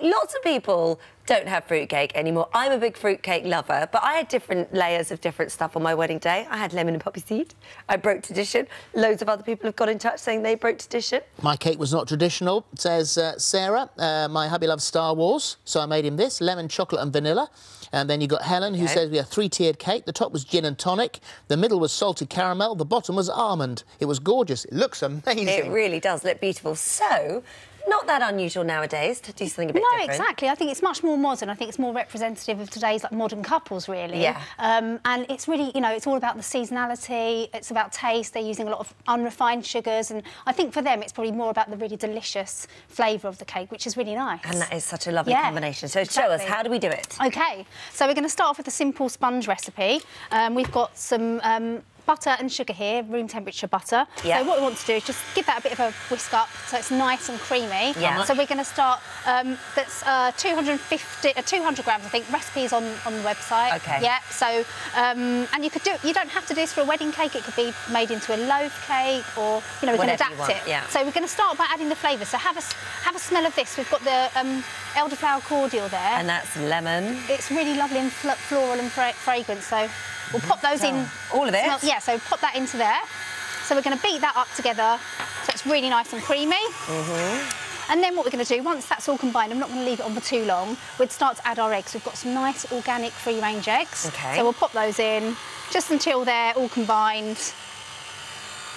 Lots of people don't have fruitcake anymore. I'm a big fruitcake lover, but I had different layers of different stuff on my wedding day. I had lemon and poppy seed. I broke tradition. Loads of other people have got in touch saying they broke tradition. My cake was not traditional, says Sarah. My hubby loves Star Wars, so I made him this, lemon, chocolate and vanilla. And then you got Helen, who says we have three-tiered cake. The top was gin and tonic. The middle was salted caramel. The bottom was almond. It was gorgeous. It looks amazing. It really does look beautiful. So, not that unusual nowadays to do something a bit different. No, exactly. I think it's much more modern. I think it's more representative of today's modern couples, really. Yeah. And it's really, it's all about the seasonality. It's about taste. They're using a lot of unrefined sugars, and I think for them it's probably more about the really delicious flavour of the cake, which is really nice. And that is such a lovely combination. So show us, how do we do it? OK, so we're going to start off with a simple sponge recipe. We've got some butter and sugar here, room temperature butter. Yeah. So what we want to do is just give that a bit of a whisk up so it's nice and creamy. Yeah. So we're going to start, that's 200 grams, I think. Recipes on the website. OK. Yeah, so, and you don't have to do this for a wedding cake. It could be made into a loaf cake, or, we can adapt it. Yeah. So we're going to start by adding the flavours. So have a smell of this. We've got the elderflower cordial there. And that's lemon. It's really lovely and floral and fragrant, so we'll pop those in. All of it? Yeah, so pop that into there. So we're going to beat that up together so it's really nice and creamy. And then what we're going to do, once that's all combined, I'm not going to leave it on for too long, we'd start to add our eggs. We've got some nice organic free-range eggs. OK. So we'll pop those in just until they're all combined.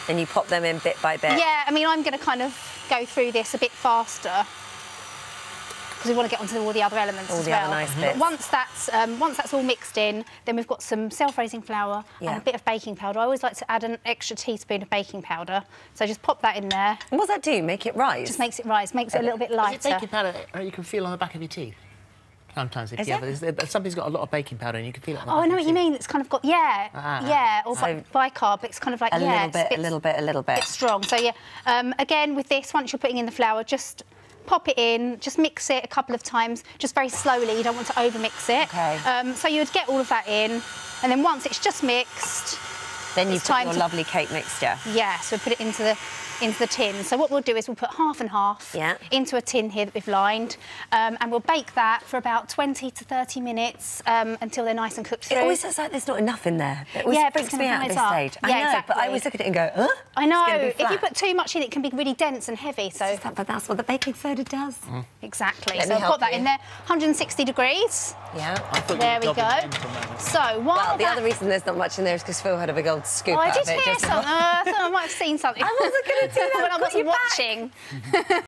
And you pop them in bit by bit? Yeah, I mean, I'm going to kind of go through this a bit faster, because we want to get onto all the other elements as well. All the other nice bits. Once that's all mixed in, then we've got some self-raising flour and a bit of baking powder. I always like to add an extra teaspoon of baking powder, so just pop that in there. And what does that do? Make it rise? Just makes it rise, makes it a little bit lighter. Is it baking powder you can feel on the back of your teeth? Sometimes, something's got a lot of baking powder and you can feel it on the back I know of what you mean. It's kind of got, or so bicarb. It's kind of like, a little bit. It's strong. So, yeah, again, with this, once you're putting in the flour, just pop it in, just mix it a couple of times, just very slowly. You don't want to over-mix it. OK. So you'd get all of that in, and then once it's just mixed... Then you've got your lovely cake mixture. Yeah, so we put it into the tin. So what we'll do is we'll put half and half into a tin here that we've lined, and we'll bake that for about 20 to 30 minutes until they're nice and cooked through. It always looks like there's not enough in there. It always freaks me out at this stage. Yeah, I know, exactly. but I always look at it and go, huh? I know. If you put too much in, it can be really dense and heavy. So, but that's what the baking soda does. Exactly. So pop that in there, 160 degrees. Yeah. There we go. So while the other reason there's not much in there is because Phil had a big old scoop out of it. I did hear something. I thought I might have seen something. I wasn't going to do that when I wasn't watching.